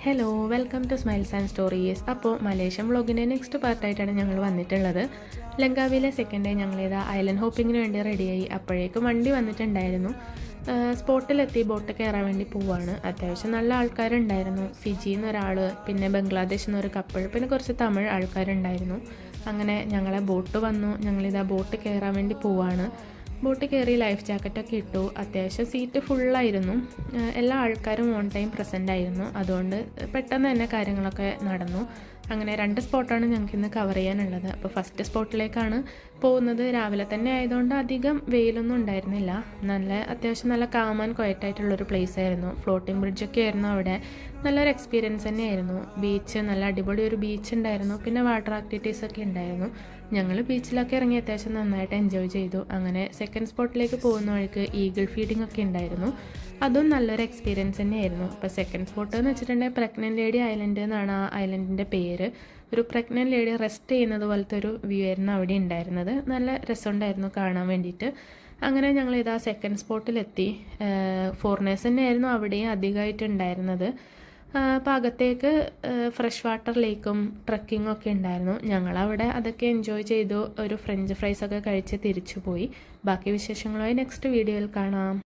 Hello welcome to Smiles and Stories. അപ്പോൾ Malaysian വ്ളോഗിൻ്റെ next പാർട്ടായിട്ടാണ് ഞങ്ങൾ വന്നിട്ടുള്ളത്. ലങ്കാവിയിലെ സെക്കൻഡ് ഡേ ഞങ്ങളിതാ ഐലൻഡ് ഹോപ്പിങ്ങിന് വേണ്ടി റെഡിയായി. അപ്പോഴേക്കും വണ്ടി വന്നിട്ടുണ്ടായിരുന്നു. സ്പോട്ടിലെത്തി ബോട്ട് കയറാൻ വേണ്ടി പോവാണ്. അത്യാവശ്യം നല്ല ആൾക്കാരുണ്ടായിരുന്നു. ഫിജിയിൽ നിന്ന് ഒരാൾ, പിന്നെ ബംഗ്ലാദേശിൽ നിന്ന് ഒരു കപ്പിൾ, പിന്നെ കുറച്ച് തമിഴ് ആൾക്കാരുണ്ടായിരുന്നു. അങ്ങനെ ഞങ്ങളെ ബോട്ട് വന്നു. ഞങ്ങളിതാ ബോട്ട് കയറാൻ വേണ്ടി പോവാണ്. ബോട്ട് കയറി ലൈഫ് ജാക്കറ്റൊക്കെ ഇട്ടു. അത്യാവശ്യം സീറ്റ് ഫുള്ളായിരുന്നു. എല്ലാ ആൾക്കാരും ഓൺ ടൈം പ്രസൻ്റ് ആയിരുന്നു. അതുകൊണ്ട് പെട്ടെന്ന് തന്നെ കാര്യങ്ങളൊക്കെ നടന്നു. അങ്ങനെ 2 സ്പോട്ടാണ് ഞങ്ങൾക്ക് ഇന്ന് കവർ ചെയ്യാനുള്ളത്. അപ്പോൾ ഫസ്റ്റ് സ്പോട്ടിലേക്കാണ് പോകുന്നത്. രാവിലെ തന്നെ ആയതുകൊണ്ട് അധികം വെയിലൊന്നും ഉണ്ടായിരുന്നില്ല. അത്യാവശ്യം നല്ല കാം ആൻഡ് ക്വയറ്റായിട്ടുള്ളൊരു പ്ലേസ് ആയിരുന്നു. ഫ്ലോട്ടിംഗ് ബ്രിഡ്ജൊക്കെ ആയിരുന്നു അവിടെ. നല്ലൊരു എക്സ്പീരിയൻസ് തന്നെയായിരുന്നു. ബീച്ച്, നല്ല അടിപൊളി ഒരു ബീച്ച് ഉണ്ടായിരുന്നു. പിന്നെ വാട്ടർ ആക്ടിവിറ്റീസൊക്കെ ഉണ്ടായിരുന്നു. ഞങ്ങൾ ബീച്ചിലൊക്കെ ഇറങ്ങി അത്യാവശ്യം നന്നായിട്ട് എൻജോയ് ചെയ്തു. അങ്ങനെ സെക്കൻഡ് സ്പോട്ടിലേക്ക് പോകുന്ന വഴിക്ക് ഈഗിൾ ഫീഡിംഗ് ഒക്കെ ഉണ്ടായിരുന്നു. അതും നല്ലൊരു എക്സ്പീരിയൻസ് തന്നെയായിരുന്നു. അപ്പോൾ സെക്കൻഡ് സ്പോട്ട് എന്ന് വെച്ചിട്ടുണ്ടെങ്കിൽ പ്രഗ്നൻറ്റ് ലേഡി ഐലൻഡ് എന്നാണ് ആ ഐലൻഡിൻ്റെ പേര്. ഒരു പ്രഗ്നൻറ്റ് ലേഡി റെസ്റ്റ് ചെയ്യുന്നത് പോലത്തെ ഒരു വ്യൂ ആയിരുന്നു അവിടെ ഉണ്ടായിരുന്നത്. നല്ല രസമുണ്ടായിരുന്നു കാണാൻ വേണ്ടിയിട്ട്. അങ്ങനെ ഞങ്ങൾ ഇതാ സെക്കൻഡ് സ്പോട്ടിലെത്തി. ഫോറിനേഴ്സ് തന്നെയായിരുന്നു അവിടെയും അധികമായിട്ട് ഉണ്ടായിരുന്നത്. അപ്പോൾ അകത്തേക്ക് ഫ്രഷ് വാട്ടർ ലേക്കും ട്രക്കിങ്ങും ഒക്കെ ഉണ്ടായിരുന്നു. ഞങ്ങളവിടെ അതൊക്കെ എൻജോയ് ചെയ്തു. ഒരു ഫ്രഞ്ച് ഫ്രൈസൊക്കെ കഴിച്ച് തിരിച്ചു പോയി. ബാക്കി വിശേഷങ്ങളുമായി നെക്സ്റ്റ് വീഡിയോയിൽ കാണാം.